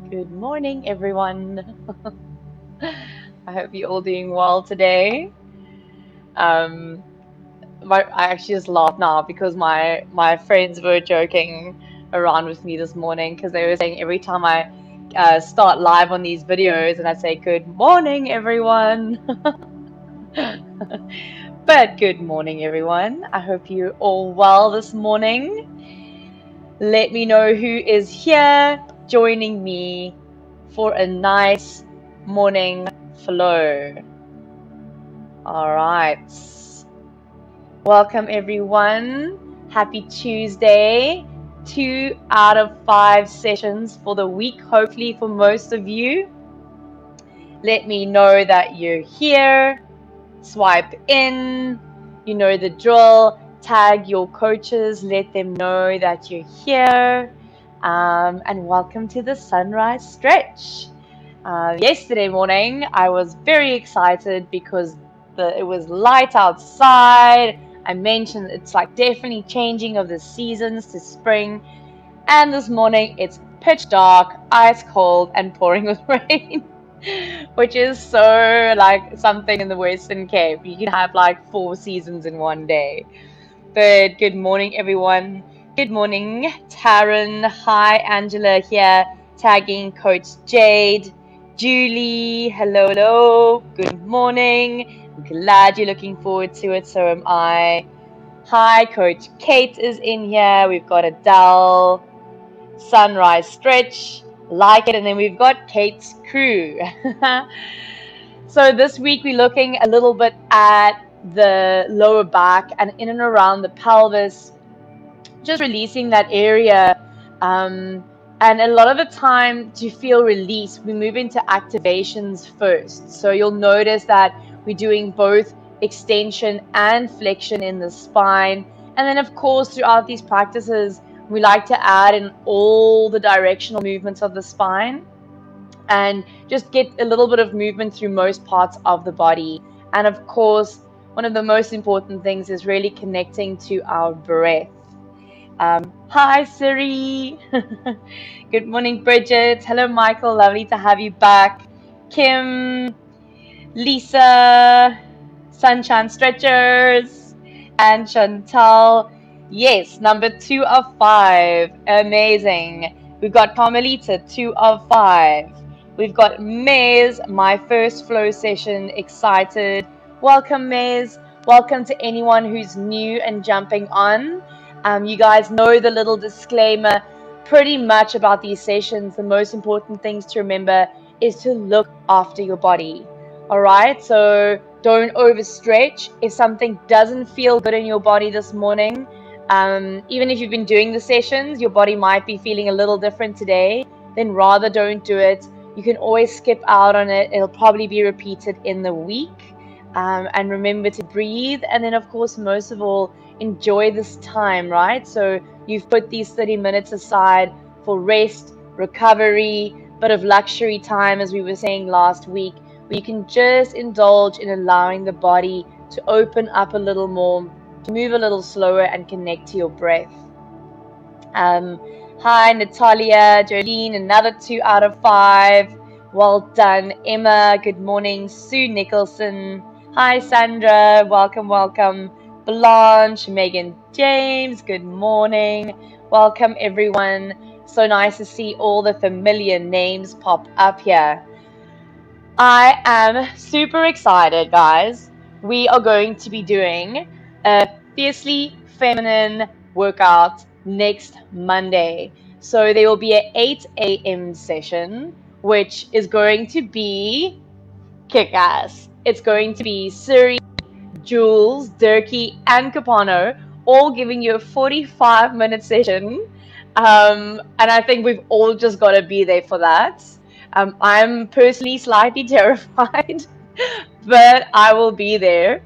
Good morning, everyone. I hope you're all doing well today. Um, I actually just laugh now because my friends were joking around with me this morning because they were saying every time I start live on these videos and I say good morning, everyone. But good morning, everyone. I hope you're all well this morning. Let me know who is here joining me for a nice morning flow. All right. Welcome, everyone. Happy Tuesday. 2 out of 5 sessions for the week, hopefully for most of you. Let me know that you're here. Swipe in. You know the drill. Tag your coaches. Let them know that you're here. And welcome to the sunrise stretch. Yesterday morning, I was very excited because it was light outside. I mentioned it's like definitely changing of the seasons to spring. And this morning, it's pitch dark, ice cold, and pouring with rain, which is so like something in the Western Cape. You can have like 4 seasons in one day. But good morning, everyone. Good morning, Taryn. Hi, Angela here, tagging Coach Jade. Julie, hello, hello. Good morning. I'm glad you're looking forward to it. So am I. Hi, Coach Kate is in here. We've got Adele, Sunrise Stretch, like it. And then we've got Kate's crew. So this week we're looking a little bit at the lower back and in and around the pelvis, just releasing that area. And a lot of the time to feel release, we move into activations first. So you'll notice that we're doing both extension and flexion in the spine. And then of course, throughout these practices, we like to add in all the directional movements of the spine and just get a little bit of movement through most parts of the body. And of course, one of the most important things is really connecting to our breath. Hi, Siri. Good morning, Bridget. Hello, Michael. Lovely to have you back. Kim, Lisa, Sunshine Stretchers, and Chantal. Yes, number 2 of 5. Amazing. We've got Carmelita, 2 of 5. We've got Mez, my first flow session. Excited. Welcome, Mez. Welcome to anyone who's new and jumping on. You guys know the little disclaimer pretty much about these sessions. The most important things to remember is to look after your body. All right, so don't overstretch. If something doesn't feel good in your body this morning, even if you've been doing the sessions, your body might be feeling a little different today, then rather don't do it. You can always skip out on it. It'll probably be repeated in the week. And remember to breathe. And then, of course, most of all, enjoy this time, right? So you've put these 30 minutes aside for rest, recovery, bit of luxury time, as we were saying last week, where you can just indulge in allowing the body to open up a little more, to move a little slower and connect to your breath. Hi, Natalia, Jolene, another 2 out of 5. Well done. Emma, good morning. Sue Nicholson. Hi, Sandra. Welcome, welcome. Blanche, Megan James, good morning. Welcome, everyone. So nice to see all the familiar names pop up here. I am super excited, guys. We are going to be doing a fiercely feminine workout next Monday. So there will be an 8 a.m. session, which is going to be kick-ass. It's going to be Siri, Jules, Durkee, and Capano all giving you a 45-minute session. And I think we've all just got to be there for that. I'm personally slightly terrified, but I will be there.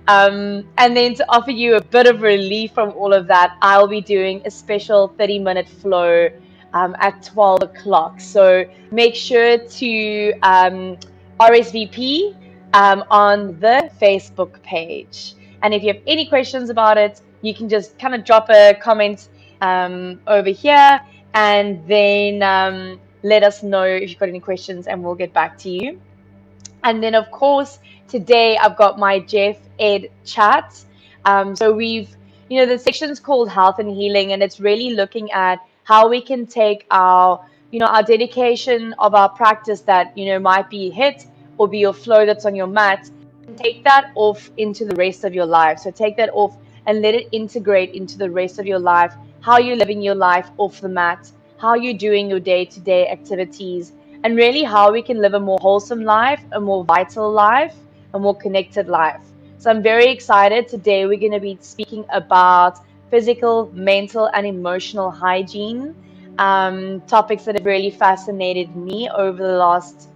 And then to offer you a bit of relief from all of that, I'll be doing a special 30-minute flow at 12 o'clock. So make sure to RSVP on the Facebook page. And if you have any questions about it, you can just kind of drop a comment over here, and then let us know if you've got any questions and we'll get back to you. And then, of course, today I've got my Jeff Ed chat. So the section's called Health and Healing, and it's really looking at how we can take our dedication of our practice that, might be hit or be your flow that's on your mat, and take that off into the rest of your life. So take that off and let it integrate into the rest of your life, how you're living your life off the mat, how you're doing your day-to-day activities, and really how we can live a more wholesome life, a more vital life, a more connected life. So I'm very excited. Today we're going to be speaking about physical, mental, and emotional hygiene, topics that have really fascinated me over the last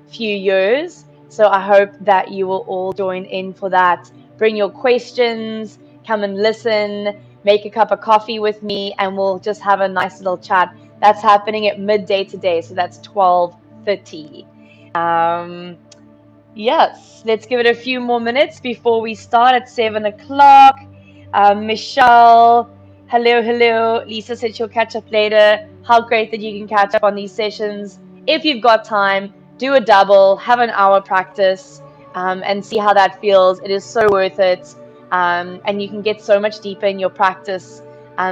few years. So I hope that you will all join in for that. Bring your questions, come and listen, make a cup of coffee with me, and we'll just have a nice little chat. That's happening at midday today, so that's 12:30. Yes, let's give it a few more minutes before we start at 7 o'clock. Michelle, hello. Lisa said she'll catch up later. How great that you can catch up on these sessions. If you've got time, do a double, have an hour practice, and see how that feels. It is so worth it, and you can get so much deeper in your practice.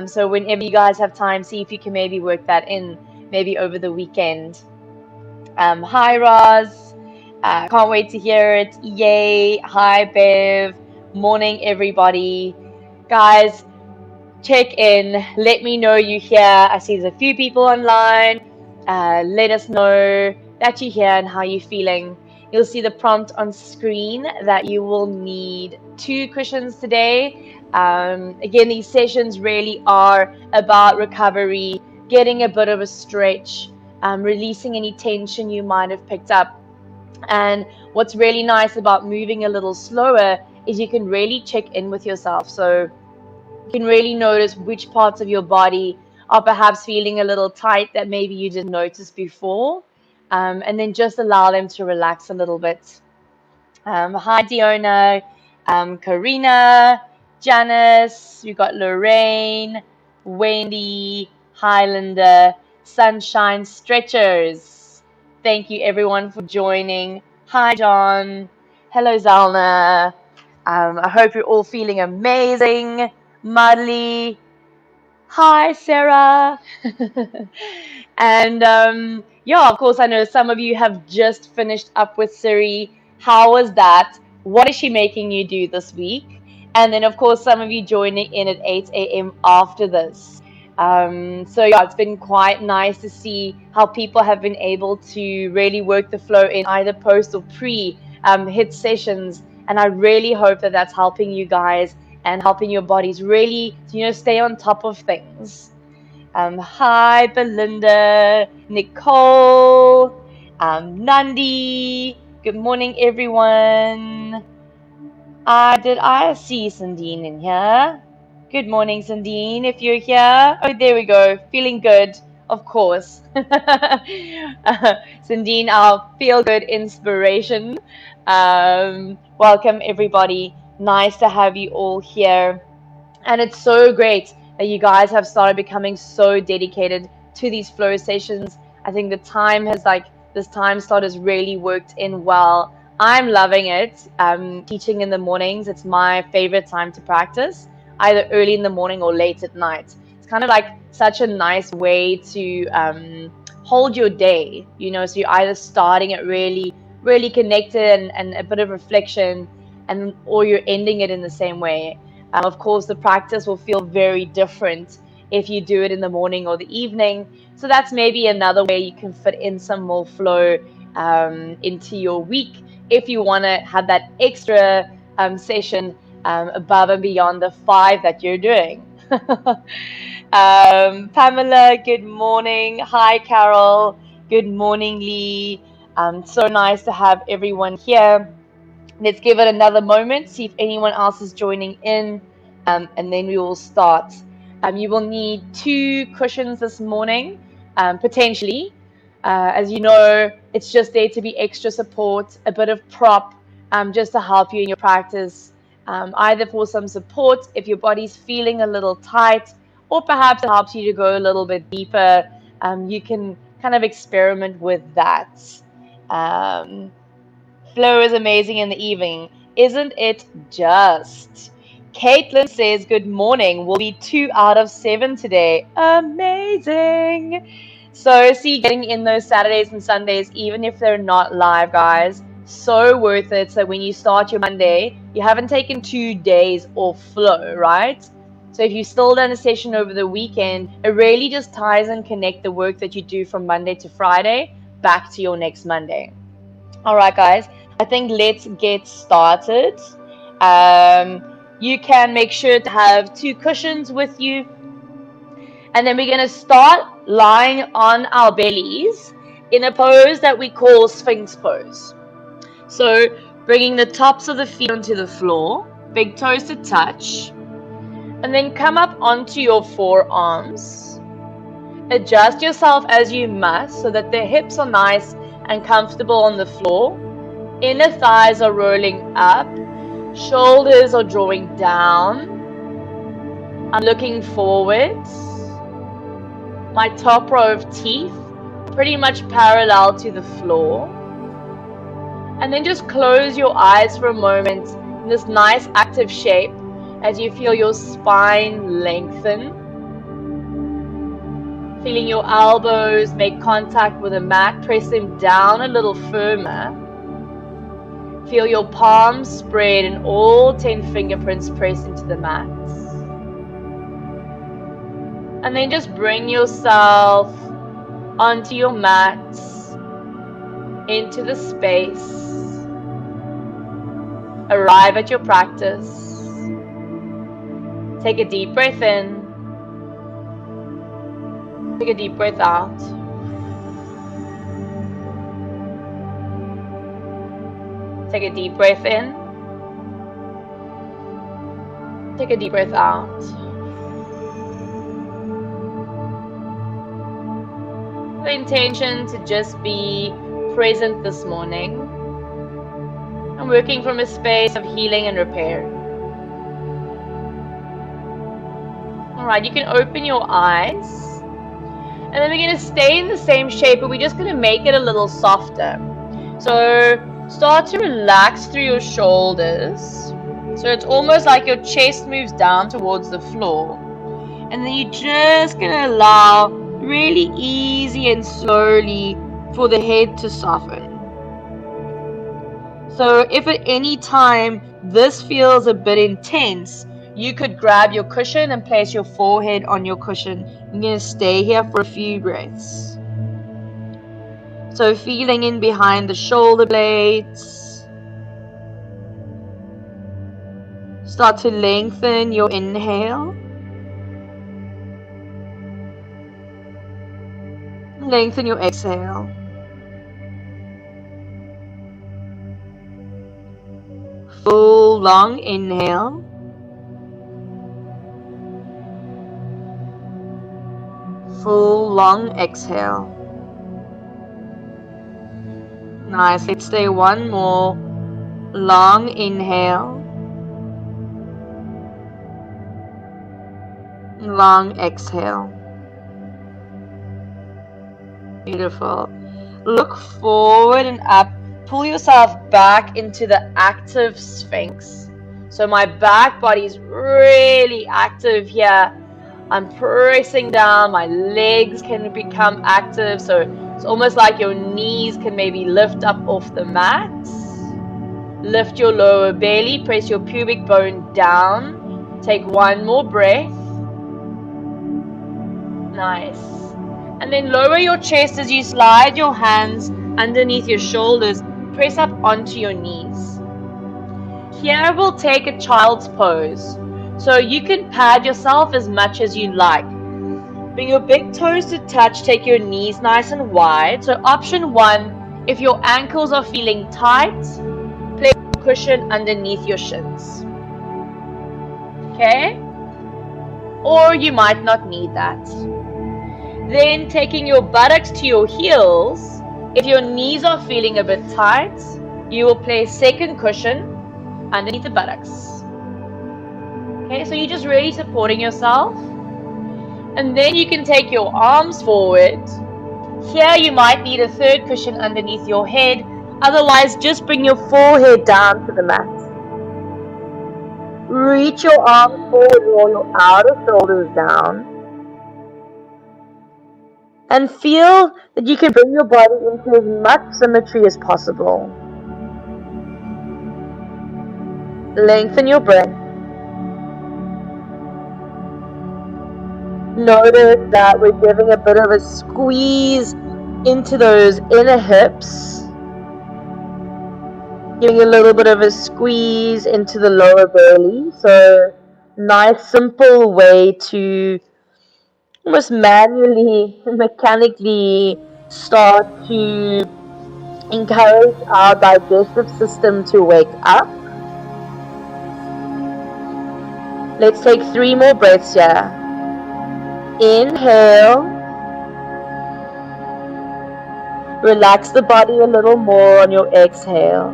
So whenever you guys have time, see if you can maybe work that in, maybe over the weekend. Hi, Roz. Can't wait to hear it. Yay. Hi, Bev. Morning, everybody. Guys, check in. Let me know you're here. I see there's a few people online. Let us know that you're here and how you're feeling. You'll see the prompt on screen that you will need 2 cushions today. Again, these sessions really are about recovery, getting a bit of a stretch, releasing any tension you might have picked up. And what's really nice about moving a little slower is you can really check in with yourself. So you can really notice which parts of your body are perhaps feeling a little tight that maybe you didn't notice before, and then just allow them to relax a little bit. Hi, Diona, Karina, Janice, we've got Lorraine, Wendy, Highlander, Sunshine Stretchers. Thank you, everyone, for joining. Hi, John. Hello, Zalna. I hope you're all feeling amazing. Madly. Hi, Sarah. And of course, I know some of you have just finished up with Siri. How was that? What is she making you do this week? And then, of course, some of you joining in at 8 a.m. after this. It's been quite nice to see how people have been able to really work the flow in either post or pre hit sessions. And I really hope that that's helping you guys and helping your bodies really, stay on top of things. Hi, Belinda, Nicole, Nandi. Good morning, everyone. Did I see Sandine in here? Good morning, Sandine, if you're here. Oh, there we go. Feeling good, of course. Sandine, our feel-good inspiration. Welcome, everybody. Nice to have you all here. And it's so great that you guys have started becoming so dedicated to these flow sessions. I think this time slot has really worked in well. I'm loving it. Teaching in the mornings, it's my favorite time to practice, either early in the morning or late at night. It's kind of like such a nice way to hold your day, so you're either starting it really, really connected and a bit of reflection, or you're ending it in the same way. Of course, the practice will feel very different if you do it in the morning or the evening. So that's maybe another way you can fit in some more flow into your week if you want to have that extra session above and beyond the 5 that you're doing. Pamela, good morning. Hi, Carol. Good morning, Lee. So nice to have everyone here. Let's give it another moment, see if anyone else is joining in, and then we will start. You will need 2 cushions this morning, potentially. As you know, it's just there to be extra support, a bit of prop, just to help you in your practice, either for some support if your body's feeling a little tight, or perhaps it helps you to go a little bit deeper. You can kind of experiment with that. Flow is amazing in the evening, isn't it just? Caitlin says, good morning. We'll be 2 out of 7 today. Amazing. So see, getting in those Saturdays and Sundays, even if they're not live, guys, so worth it. So when you start your Monday, you haven't taken 2 days off flow, right? So if you've still done a session over the weekend, it really just ties and connect the work that you do from Monday to Friday back to your next Monday. All right, guys, I think let's get started. You can make sure to have 2 cushions with you. And then we're going to start lying on our bellies in a pose that we call Sphinx Pose. So bringing the tops of the feet onto the floor, big toes to touch, and then come up onto your forearms. Adjust yourself as you must so that the hips are nice and comfortable on the floor. Inner thighs are rolling up, shoulders are drawing down. I'm looking forward. My top row of teeth pretty much parallel to the floor. And then just close your eyes for a moment in this nice active shape as you feel your spine lengthen. Feeling your elbows make contact with the mat, press them down a little firmer. Feel your palms spread and all 10 fingerprints press into the mat. And then just bring yourself onto your mat, into the space. Arrive at your practice. Take a deep breath in. Take a deep breath out. Take a deep breath in. Take a deep breath out. The intention to just be present this morning and working from a space of healing and repair. Alright, you can open your eyes. And then we're going to stay in the same shape, but we're just going to make it a little softer. So start to relax through your shoulders. So it's almost like your chest moves down towards the floor. And then you're just going to allow really easy and slowly for the head to soften. So if at any time this feels a bit intense, you could grab your cushion and place your forehead on your cushion. I'm going to stay here for a few breaths. So feeling in behind the shoulder blades. Start to lengthen your inhale. Lengthen your exhale. Full long inhale. Full long exhale. Nice. Let's stay one more. Long inhale. Long exhale. Beautiful. Look forward and up. Pull yourself back into the active Sphinx. So my back body is really active here. I'm pressing down, my legs can become active, so it's almost like your knees can maybe lift up off the mat. Lift your lower belly, press your pubic bone down. Take one more breath. Nice. And then lower your chest as you slide your hands underneath your shoulders. Press up onto your knees. Here we'll take a child's pose. So you can pad yourself as much as you like. Bring your big toes to touch, take your knees nice and wide. So option 1, if your ankles are feeling tight, place a cushion underneath your shins. Okay? Or you might not need that. Then taking your buttocks to your heels, if your knees are feeling a bit tight, you will place second cushion underneath the buttocks. Okay, so you're just really supporting yourself. And then you can take your arms forward, Here you might need a third cushion underneath your head. Otherwise, just bring your forehead down to the mat. Reach your arms forward, roll your outer shoulders down. And feel that you can bring your body into as much symmetry as possible. Lengthen your breath. Notice that we're giving a bit of a squeeze into those inner hips. Giving a little bit of a squeeze into the lower belly. So, nice simple way to almost manually, mechanically start to encourage our digestive system to wake up. Let's take 3 more breaths here. Inhale. Relax the body a little more on your exhale.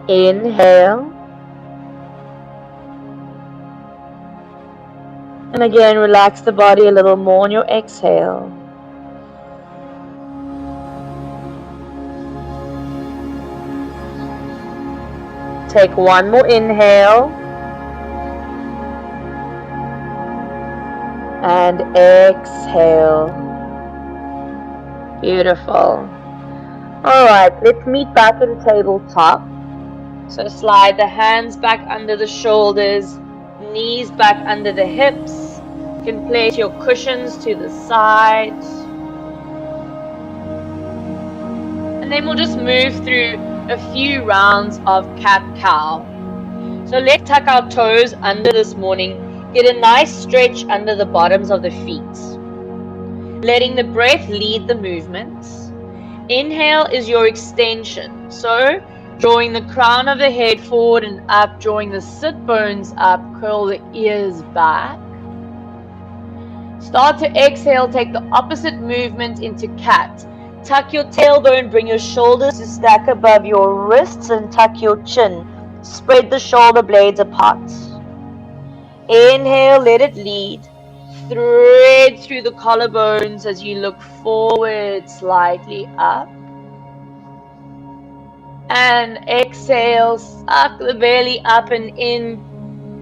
Inhale. And again, relax the body a little more on your exhale. Take 1 more inhale. And exhale. Beautiful. Alright, let's meet back in tabletop. So slide the hands back under the shoulders, knees back under the hips. You can place your cushions to the side. And then we'll just move through a few rounds of cat-cow. So let's tuck our toes under this morning. Get a nice stretch under the bottoms of the feet. Letting the breath lead the movements. Inhale is your extension. So drawing the crown of the head forward and up, drawing the sit bones up, curl the ears back. Start to exhale, take the opposite movement into cat. Tuck your tailbone, bring your shoulders to stack above your wrists and tuck your chin. Spread the shoulder blades apart. Inhale, let it lead. Thread through the collarbones as you look forward, slightly up. And exhale, suck the belly up and in.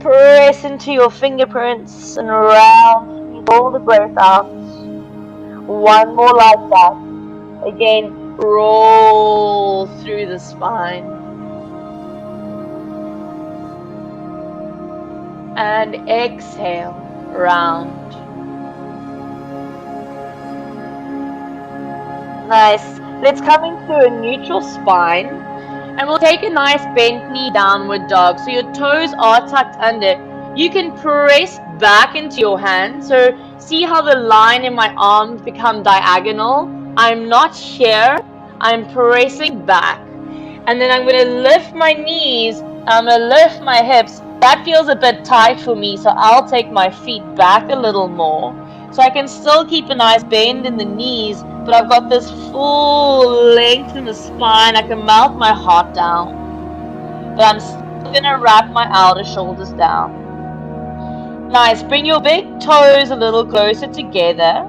Press into your fingerprints and round. Squeeze all the breath out. 1 more like that. Again, roll through the spine. And exhale, round. Nice. Let's come into a neutral spine. And we'll take a nice bent knee downward dog. So your toes are tucked under. You can press back into your hands. So see how the line in my arms become diagonal? I'm not here. I'm pressing back. And then I'm going to lift my knees. I'm going to lift my hips. That feels a bit tight for me, so I'll take my feet back a little more. So I can still keep a nice bend in the knees, but I've got this full length in the spine. I can melt my heart down. But I'm still going to wrap my outer shoulders down. Nice. Bring your big toes a little closer together.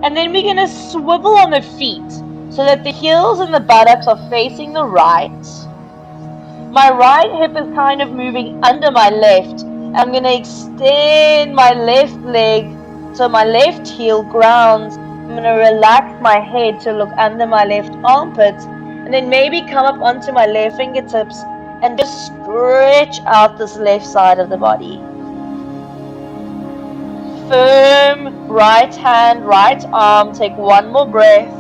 And then we're going to swivel on the feet so that the heels and the buttocks are facing the right. My right hip is kind of moving under my left. I'm going to extend my left leg so my left heel grounds. I'm going to relax my head to look under my left armpit. And then maybe come up onto my left fingertips and just stretch out this left side of the body. Firm right hand, right arm. Take 1 more breath.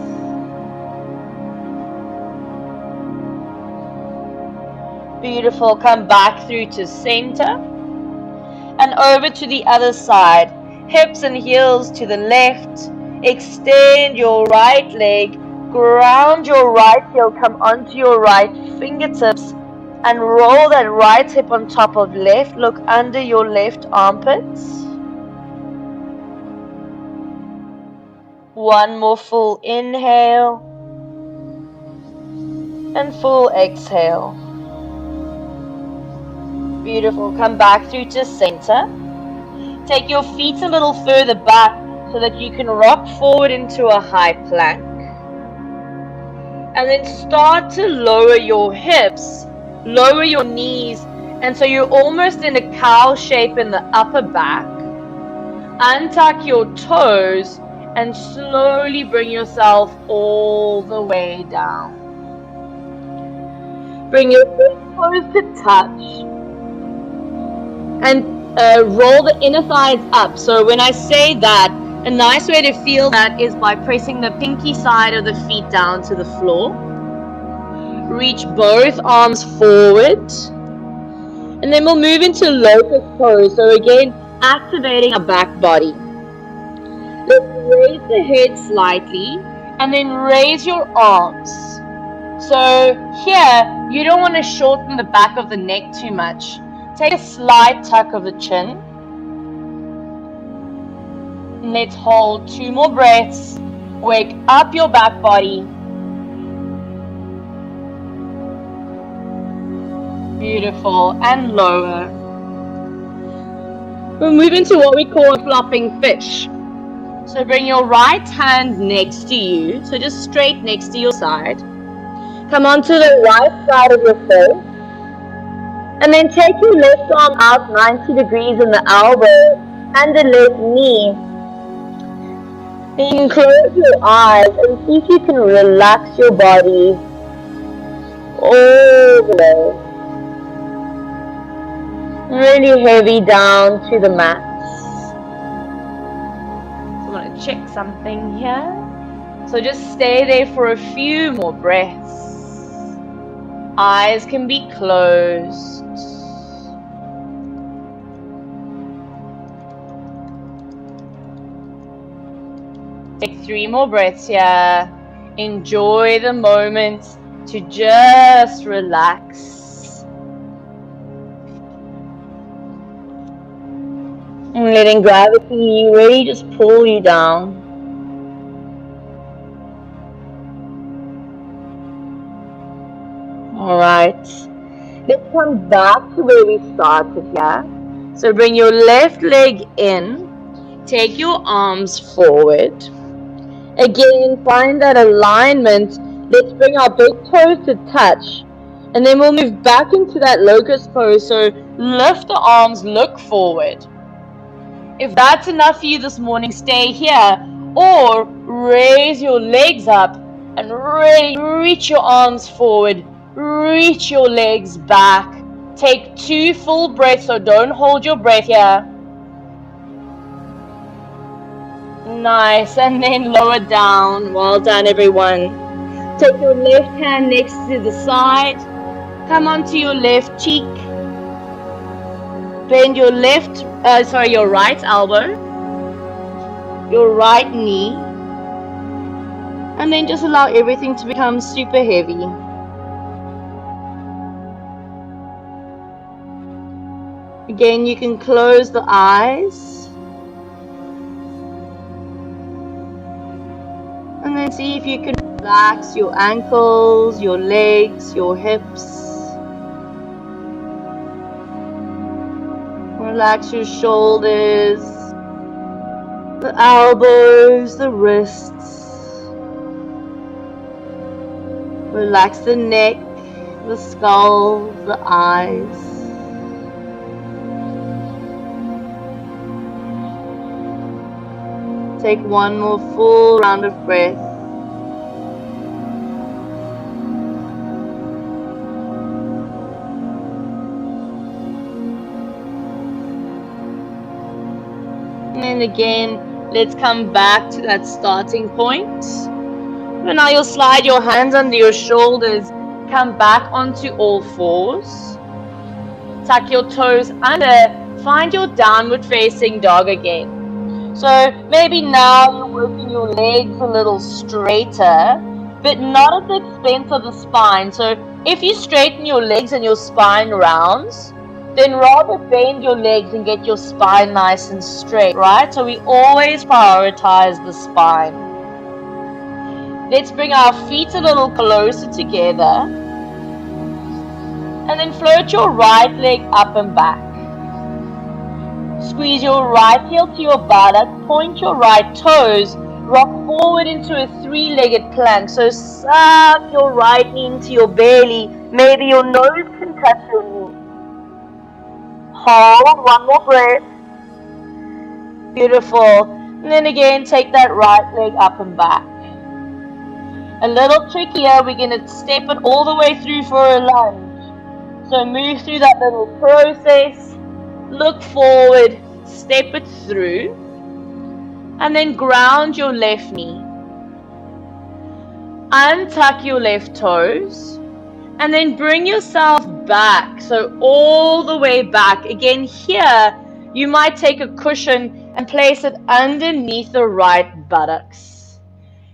Beautiful. Come back through to center and over to the other side. Hips and heels to the left. Extend your right leg. Ground your right heel. Come onto your right fingertips and roll that right hip on top of left. Look under your left armpits. 1 more full inhale and full exhale. Beautiful. Come back through to center. Take your feet a little further back so that you can rock forward into a high plank. And then start to lower your hips, lower your knees, and so you're almost in a cow shape in the upper back. Untuck your toes and slowly bring yourself all the way down. Bring your toes to touch and roll the inner thighs up. So when I say that, a nice way to feel that is by pressing the pinky side of the feet down to the floor. Reach both arms forward. And then we'll move into Locust Pose. So again, activating our back body. Let's raise the head slightly and then raise your arms. So here, you don't want to shorten the back of the neck too much. Take a slight tuck of the chin. Let's hold 2 more breaths. Wake up your back body. Beautiful. And lower. We'll move into what we call a flopping fish. So bring your right hand next to you. So just straight next to your side. Come onto the right side of your face. And then take your left arm out 90 degrees in the elbow and the left knee. Then you can close your eyes and see if you can relax your body all the way. Really heavy down to the mat. So I'm going to check something here. So just stay there for a few more breaths. Eyes can be closed. Take 3 more breaths here. Enjoy the moment to just relax. And letting gravity really just pull you down. Alright. Let's come back to where we started here. So bring your left leg in. Take your arms forward. Again, find that alignment. Let's bring our big toes to touch. And then we'll move back into that locust pose. So lift the arms, look forward. If that's enough for you this morning, stay here. Or raise your legs up and really reach your arms forward. Reach your legs back. Take 2 full breaths, so don't hold your breath here. Nice, and then lower down. Well done, everyone. Take your left hand next to the side. Come onto your left cheek. Bend your your right elbow. Your right knee. And then just allow everything to become super heavy. Again, you can close the eyes. And then see if you can relax your ankles, your legs, your hips. Relax your shoulders, the elbows, the wrists. Relax the neck, the skull, the eyes. Take 1 more full round of breath. And then again, let's come back to that starting point. And now you'll slide your hands under your shoulders, come back onto all fours. Tuck your toes under, find your downward facing dog again. So maybe now you're working your legs a little straighter, but not at the expense of the spine. So if you straighten your legs and your spine rounds, then rather bend your legs and get your spine nice and straight, right? So we always prioritize the spine. Let's bring our feet a little closer together. And then float your right leg up and back. squeeze your right heel to your buttock, point your right toes, rock forward into a three-legged plank. So suck your right knee into your belly. Maybe your nose can touch your knee. Hold, one more breath. Beautiful. And then again, take that right leg up and back. A little trick here, we're going to step it all the way through for a lunge. So move through that little process, look forward, step it through, and then ground your left knee. Untuck your left toes, and then bring yourself back, so all the way back. Again, here, you might take a cushion and place it underneath the right buttocks.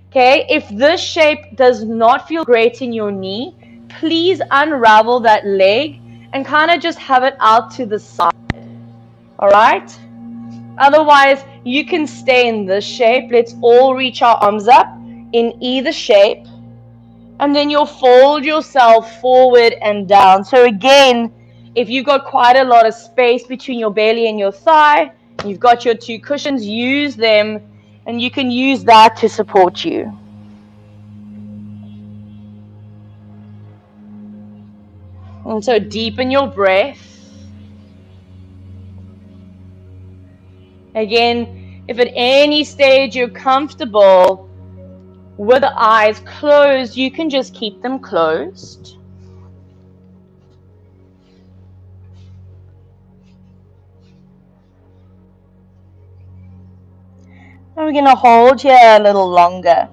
Okay, if this shape does not feel great in your knee, please unravel that leg and kind of just have it out to the side. All right? Otherwise, you can stay in this shape. Let's all reach our arms up in either shape. And then you'll fold yourself forward and down. So again, if you've got quite a lot of space between your belly and your thigh, you've got your two cushions, use them, and you can use that to support you. And so deepen your breath. Again, if at any stage you're comfortable with the eyes closed, you can just keep them closed. And we're going to hold here a little longer.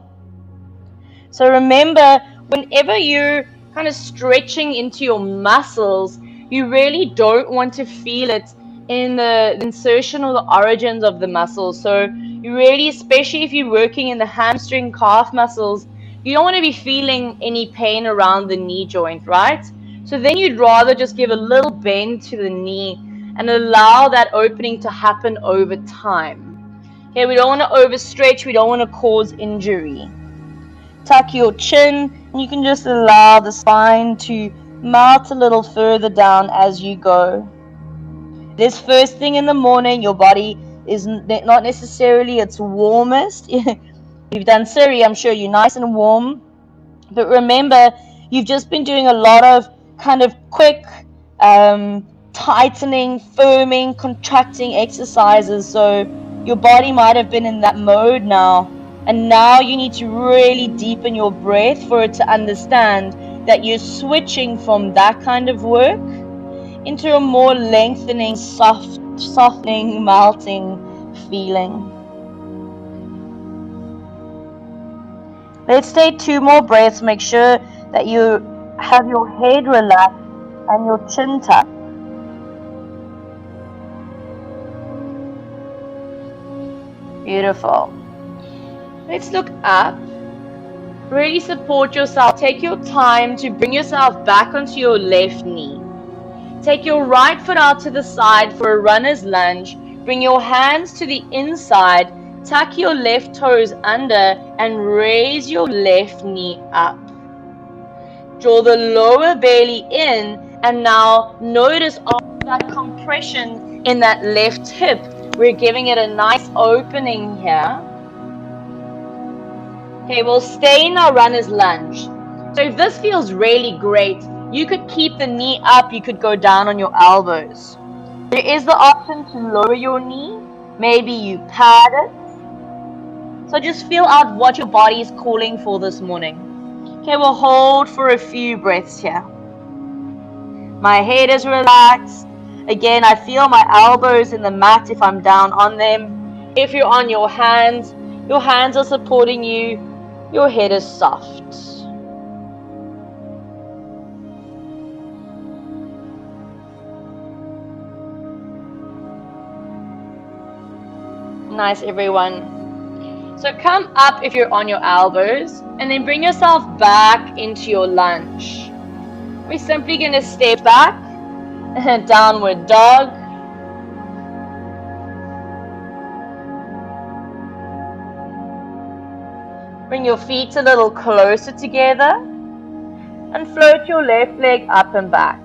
So remember, whenever you're kind of stretching into your muscles, you really don't want to feel it in the insertion or the origins of the muscles. So you really, especially if you're working in the hamstring calf muscles, you don't want to be feeling any pain around the knee joint, right? So then you'd rather just give a little bend to the knee and allow that opening to happen over time. Okay, we don't want to overstretch, we don't want to cause injury. Tuck your chin, and you can just allow the spine to melt a little further down as you go. This first thing in the morning, your body is not necessarily its warmest. You've done Siri, I'm sure you're nice and warm. But remember, you've just been doing a lot of kind of quick tightening, firming, contracting exercises. So your body might have been in that mode now. And now you need to really deepen your breath for it to understand that you're switching from that kind of work into a more lengthening, softening, melting feeling. Let's take 2 more breaths. Make sure that you have your head relaxed and your chin tucked. Beautiful. Let's look up. Really support yourself. Take your time to bring yourself back onto your left knee. Take your right foot out to the side for a runner's lunge. Bring your hands to the inside. Tuck your left toes under and raise your left knee up. Draw the lower belly in, and now notice all that compression in that left hip. We're giving it a nice opening here. Okay, we'll stay in our runner's lunge. So if this feels really great, you could keep the knee up, you could go down on your elbows. There is the option to lower your knee. Maybe you pad it. So just feel out what your body is calling for this morning. Okay, we'll hold for a few breaths here. My head is relaxed. Again, I feel my elbows in the mat if I'm down on them. If you're on your hands are supporting you. Your head is soft. Nice, everyone. So come up if you're on your elbows, and then bring yourself back into your lunge. We're simply going to step back, downward dog. Bring your feet a little closer together and float your left leg up and back.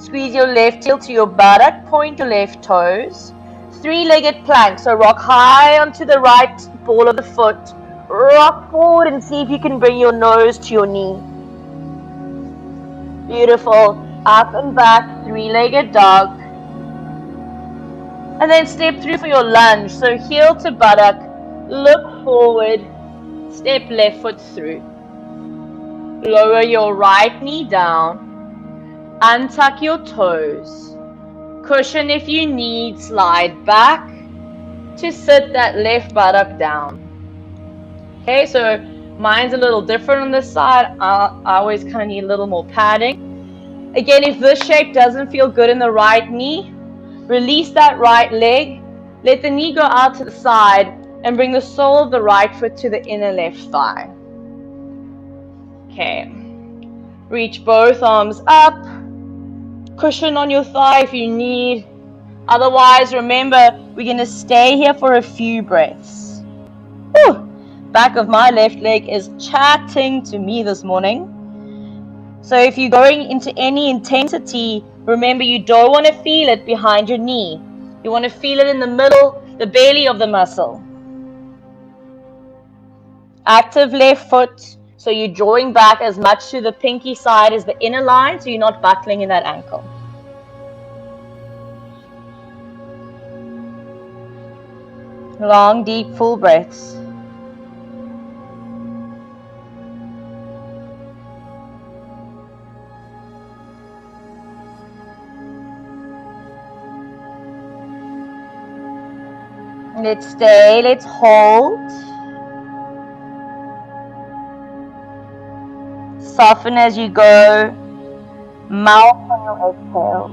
Squeeze your left heel to your buttock, point your left toes. Three-legged plank, so rock high onto the right ball of the foot. Rock forward and see if you can bring your nose to your knee. Beautiful. Up and back, three-legged dog. And then step through for your lunge. So heel to buttock, look forward, step left foot through. Lower your right knee down, untuck your toes. Cushion if you need, slide back to sit that left buttock down. Okay, so mine's a little different on this side. I always kind of need a little more padding. Again, if this shape doesn't feel good in the right knee, release that right leg, let the knee go out to the side, and bring the sole of the right foot to the inner left thigh. Okay, reach both arms up, cushion on your thigh if you need. Otherwise, remember, we're going to stay here for a few breaths. Whew. Back of my left leg is chatting to me this morning. So if you're going into any intensity, remember you don't want to feel it behind your knee. You want to feel it in the middle, the belly of the muscle. Active left foot, so you're drawing back as much to the pinky side as the inner line, so you're not buckling in that ankle. Long, deep, full breaths. Let's stay, let's hold. Soften as you go. Mouth on your exhale.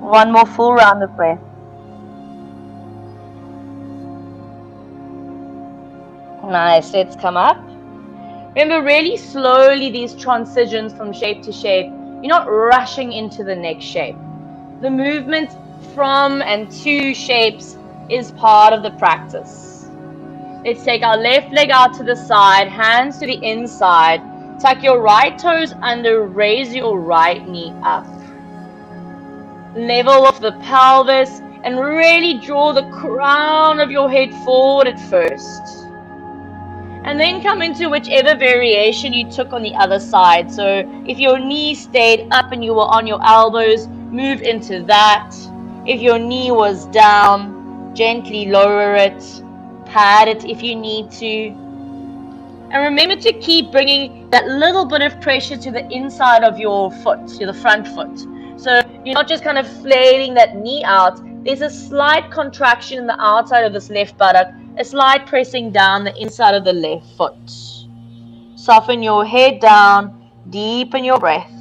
One more full round of breath. Nice, let's come up. Remember, really slowly these transitions from shape to shape. You're not rushing into the next shape. The movement from and to shapes is part of the practice. Let's take our left leg out to the side, hands to the inside. Tuck your right toes under, raise your right knee up. Level off the pelvis and really draw the crown of your head forward at first. And then come into whichever variation you took on the other side. So if your knee stayed up and you were on your elbows, move into that. If your knee was down, gently lower it, pad it if you need to. And remember to keep bringing that little bit of pressure to the inside of your foot, to the front foot. So you're not just kind of flailing that knee out. There's a slight contraction in the outside of this left buttock, a slight pressing down the inside of the left foot. Soften your head down, deepen your breath.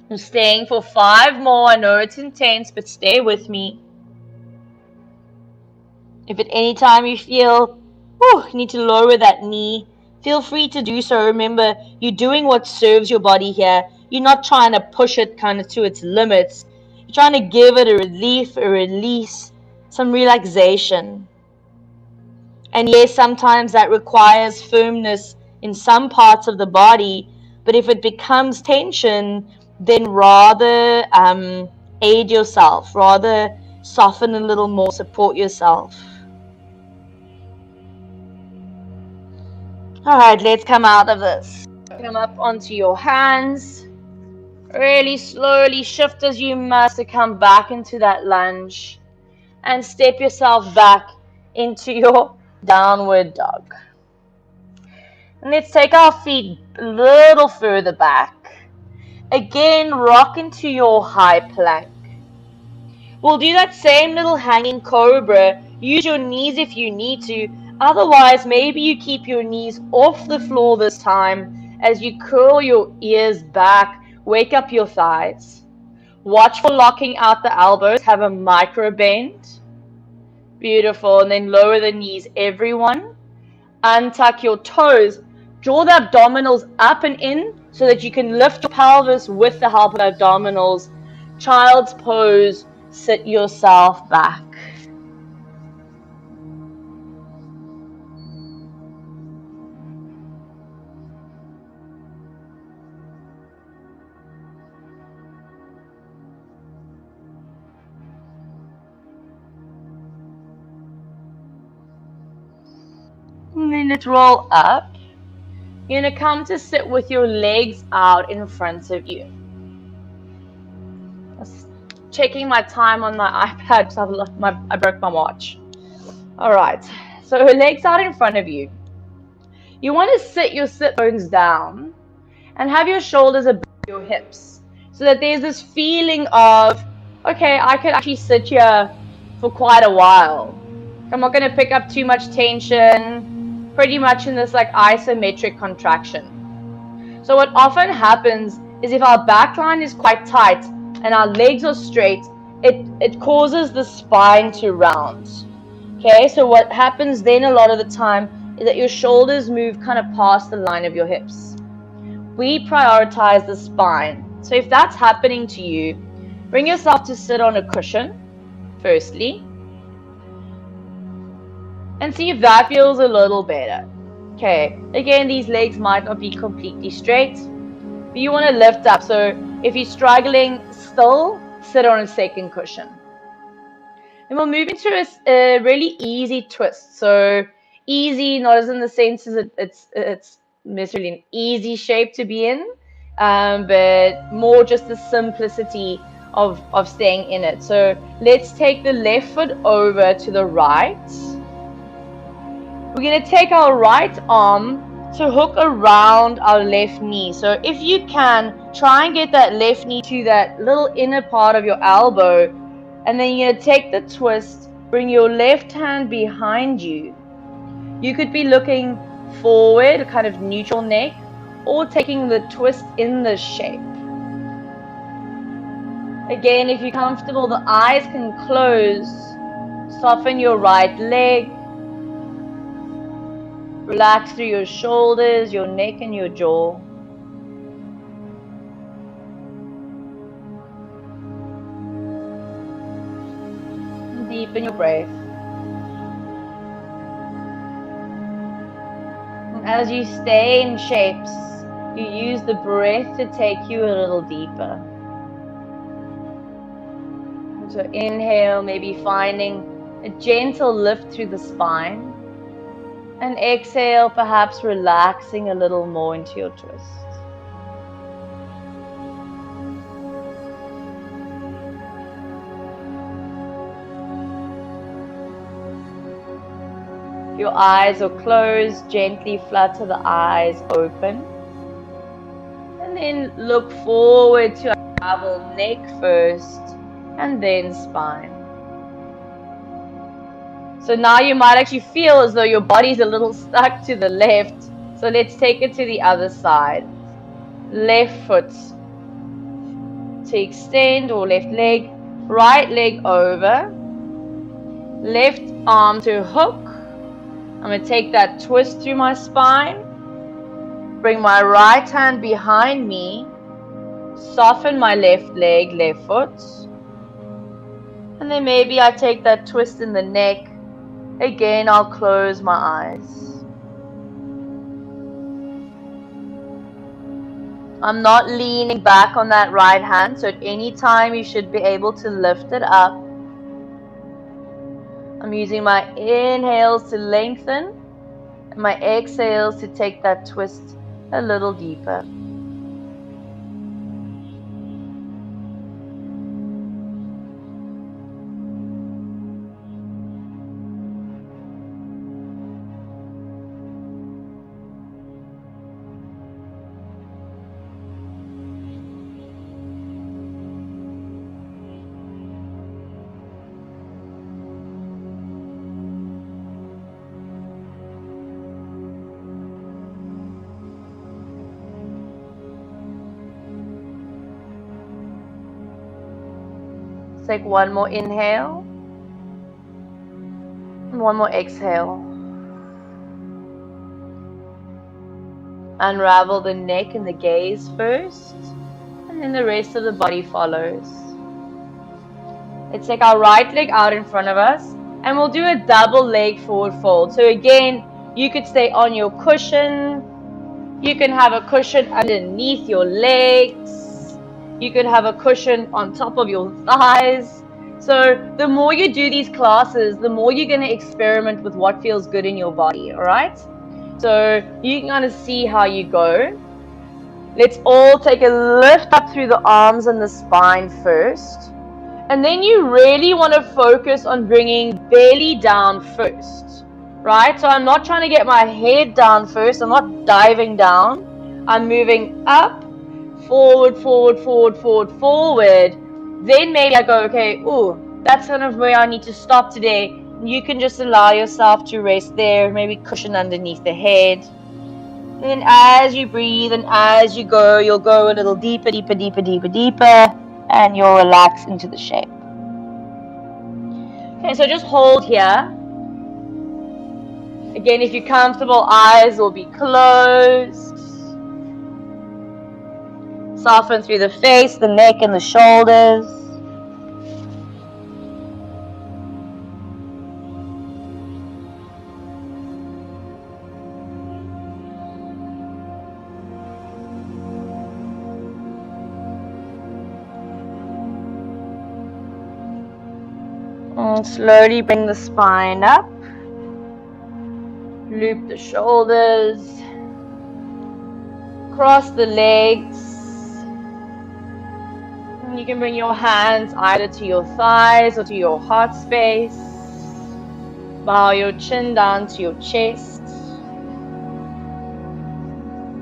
I'm staying for 5 more. I know it's intense, but stay with me. If at any time you feel you need to lower that knee, feel free to do so. Remember, you're doing what serves your body here. You're not trying to push it kind of to its limits. You're trying to give it a relief, a release, some relaxation. And yes, sometimes that requires firmness in some parts of the body, but if it becomes tension, then rather aid yourself, rather soften a little more, support yourself. All right, let's come out of this. Come up onto your hands. Really slowly shift as you must to come back into that lunge. And step yourself back into your downward dog. And let's take our feet a little further back. Again, rock into your high plank. We'll do that same little hanging cobra. Use your knees if you need to. Otherwise, maybe you keep your knees off the floor this time as you curl your ears back, wake up your thighs. Watch for locking out the elbows, have a micro bend. Beautiful, and then lower the knees, everyone. Untuck your toes, draw the abdominals up and in so that you can lift your pelvis with the help of abdominals. Child's pose, sit yourself back. And then let's roll up. You're going to come to sit with your legs out in front of you. Just checking my time on my iPad because I broke my watch. All right, so legs out in front of you. You want to sit your sit bones down and have your shoulders above your hips so that there's this feeling of, okay, I could actually sit here for quite a while. I'm not going to pick up too much tension, pretty much in this like isometric contraction. So what often happens is if our back line is quite tight and our legs are straight, it causes the spine to round. Okay, so what happens then a lot of the time is that your shoulders move kind of past the line of your hips. We prioritize the spine. So if that's happening to you, bring yourself to sit on a cushion, firstly, and see if that feels a little better. Okay, again, these legs might not be completely straight, but you want to lift up. So if you're struggling still, sit on a second cushion. And we'll move into a really easy twist. So easy, not as in the sense that it's necessarily an easy shape to be in, but more just the simplicity of staying in it. So let's take the left foot over to the right. We're going to take our right arm to hook around our left knee. So if you can, try and get that left knee to that little inner part of your elbow. And then you're going to take the twist, bring your left hand behind you. You could be looking forward, kind of neutral neck, or taking the twist in the shape. Again, if you're comfortable, the eyes can close. Soften your right leg. Relax through your shoulders, your neck, and your jaw. And deepen your breath. And as you stay in shapes, you use the breath to take you a little deeper. So inhale, maybe finding a gentle lift through the spine. And exhale, perhaps relaxing a little more into your twist. If your eyes are closed, gently flutter the eyes open. And then look forward to unravel neck first and then spine. So now you might actually feel as though your body's a little stuck to the left. So let's take it to the other side. Left foot to extend, or left leg. Right leg over. Left arm to hook. I'm going to take that twist through my spine. Bring my right hand behind me. Soften my left leg, left foot. And then maybe I take that twist in the neck. Again, I'll close my eyes. I'm not leaning back on that right hand, so at any time you should be able to lift it up. I'm using my inhales to lengthen and my exhales to take that twist a little deeper. Take one more inhale and one more exhale. Unravel the neck and the gaze first, and then the rest of the body follows. Let's take our right leg out in front of us, and we'll do a double leg forward fold. So again, you could stay on your cushion. You can have a cushion underneath your legs. You could have a cushion on top of your thighs. So the more you do these classes, the more you're going to experiment with what feels good in your body, all right? So you can kind of see how you go. Let's all take a lift up through the arms and the spine first. And then you really want to focus on bringing belly down first, right? So I'm not trying to get my head down first. I'm not diving down. I'm moving up, forward, forward, forward, forward, forward. Then maybe I go, okay, ooh, that's kind of where I need to stop today. You can just allow yourself to rest there, maybe cushion underneath the head. Then as you breathe and as you go, you'll go a little deeper, deeper, deeper, deeper, deeper, and you'll relax into the shape. Okay, so just hold here. Again, if you're comfortable, eyes will be closed. Soften through the face, the neck, and the shoulders. And slowly bring the spine up. Loop the shoulders. Cross the legs. And you can bring your hands either to your thighs or to your heart space. Bow your chin down to your chest.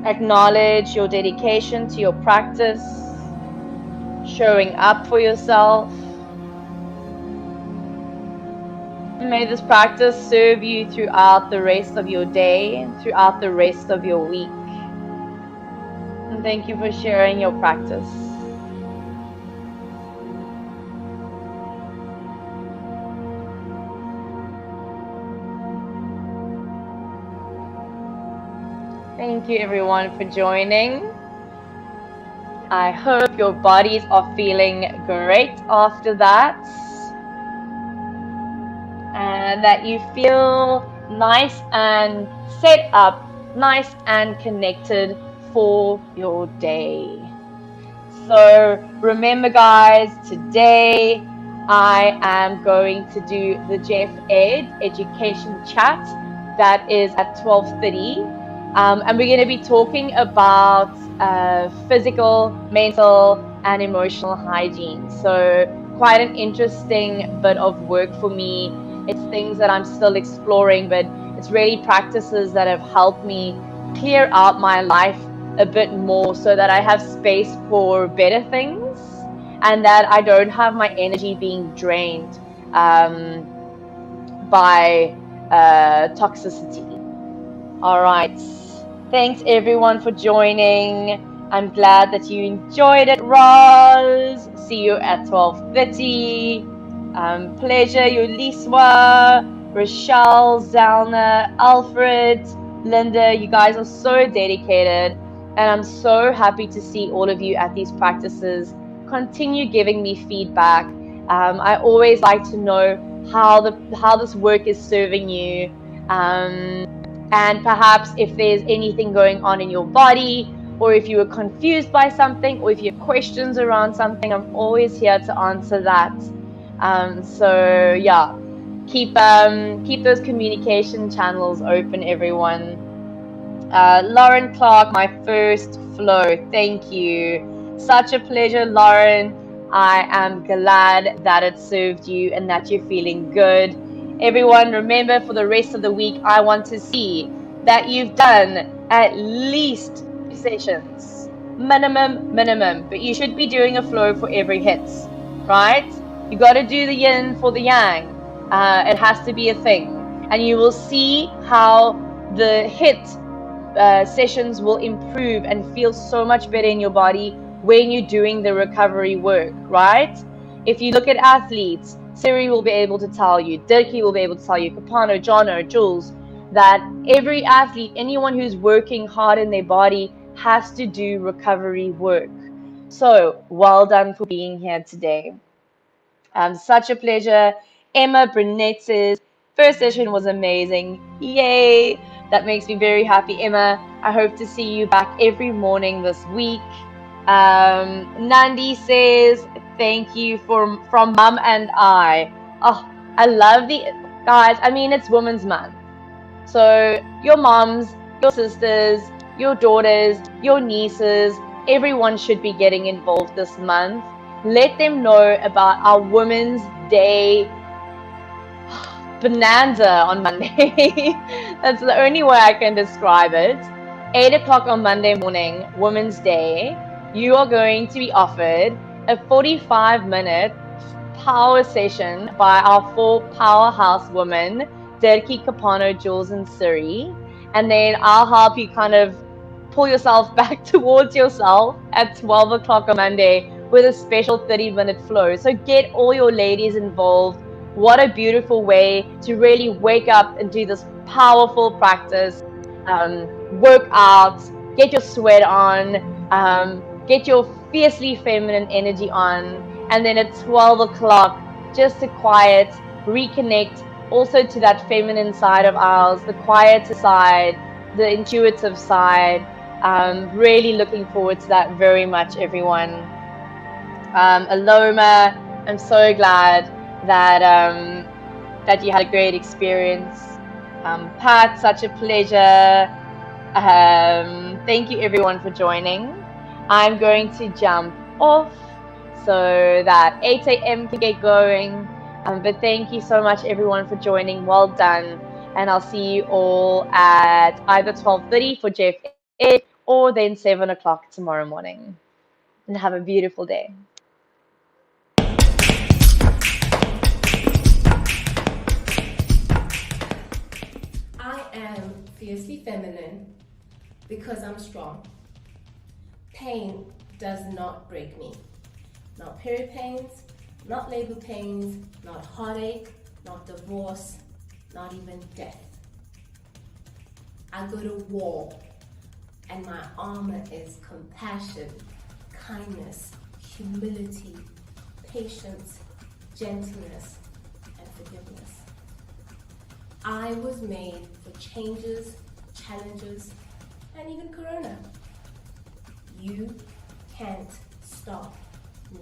Acknowledge your dedication to your practice. Showing up for yourself. May this practice serve you throughout the rest of your day, throughout the rest of your week. And thank you for sharing your practice. Thank you everyone for joining. I hope your bodies are feeling great after that. And that you feel nice and set up, nice and connected for your day. So remember guys, today I am going to do the Jeff Ed education chat that is at 12:30. And we're going to be talking about physical, mental, and emotional hygiene. So quite an interesting bit of work for me. It's things that I'm still exploring, but it's really practices that have helped me clear out my life a bit more so that I have space for better things and that I don't have my energy being drained by toxicity. All right. Thanks everyone for joining. I'm glad that you enjoyed it, Roz. See you at 12:30. Pleasure, Yuliswa, Rochelle, Zalna, Alfred, Linda. You guys are so dedicated, and I'm so happy to see all of you at these practices. Continue giving me feedback. I always like to know how this work is serving you. And perhaps if there's anything going on in your body, or if you were confused by something, or if you have questions around something, I'm always here to answer that. So yeah, keep those communication channels open, everyone. Lauren Clark, my first flow. Thank you. Such a pleasure, Lauren. I am glad that it served you and that you're feeling good. Everyone, remember for the rest of the week, I want to see that you've done at least 2 sessions. Minimum. But you should be doing a flow for every hit, right? You got to do the yin for the yang. It has to be a thing. And you will see how the hit sessions will improve and feel so much better in your body when you're doing the recovery work, right? If you look at athletes, Siri will be able to tell you, Dirkie will be able to tell you, Capano, Jono, Jules, that every athlete, anyone who's working hard in their body, has to do recovery work. So, well done for being here today. Such a pleasure. Emma Brunett's first session was amazing. Yay! That makes me very happy, Emma. I hope to see you back every morning this week. Nandi says, thank you from Mum and I. Oh, I love the guys. I mean, it's Women's Month. So your moms, your sisters, your daughters, your nieces, everyone should be getting involved this month. Let them know about our Women's Day bonanza on Monday. That's the only way I can describe it. 8 o'clock on Monday morning, Women's Day, you are going to be offered a 45-minute power session by our four powerhouse women, Dirkie, Capano, Jules, and Suri. And then I'll help you kind of pull yourself back towards yourself at 12 o'clock on Monday with a special 30-minute flow. So get all your ladies involved. What a beautiful way to really wake up and do this powerful practice. Work out, get your sweat on, get your fiercely feminine energy on. And then at 12 o'clock, just to quiet, reconnect also to that feminine side of ours, the quieter side, the intuitive side. Really looking forward to that very much, everyone. Aloma, I'm so glad that that you had a great experience. Pat, such a pleasure. Thank you everyone for joining. I'm going to jump off so that 8 a.m. can get going. But thank you so much everyone for joining. Well done. And I'll see you all at either 12:30 for Jeff Ed or then 7 o'clock tomorrow morning. And have a beautiful day. I am fiercely feminine because I'm strong. Pain does not break me. Not period pains, not labor pains, not heartache, not divorce, not even death. I go to war, and my armor is compassion, kindness, humility, patience, gentleness, and forgiveness. I was made for changes, challenges, and even corona. You can't stop me.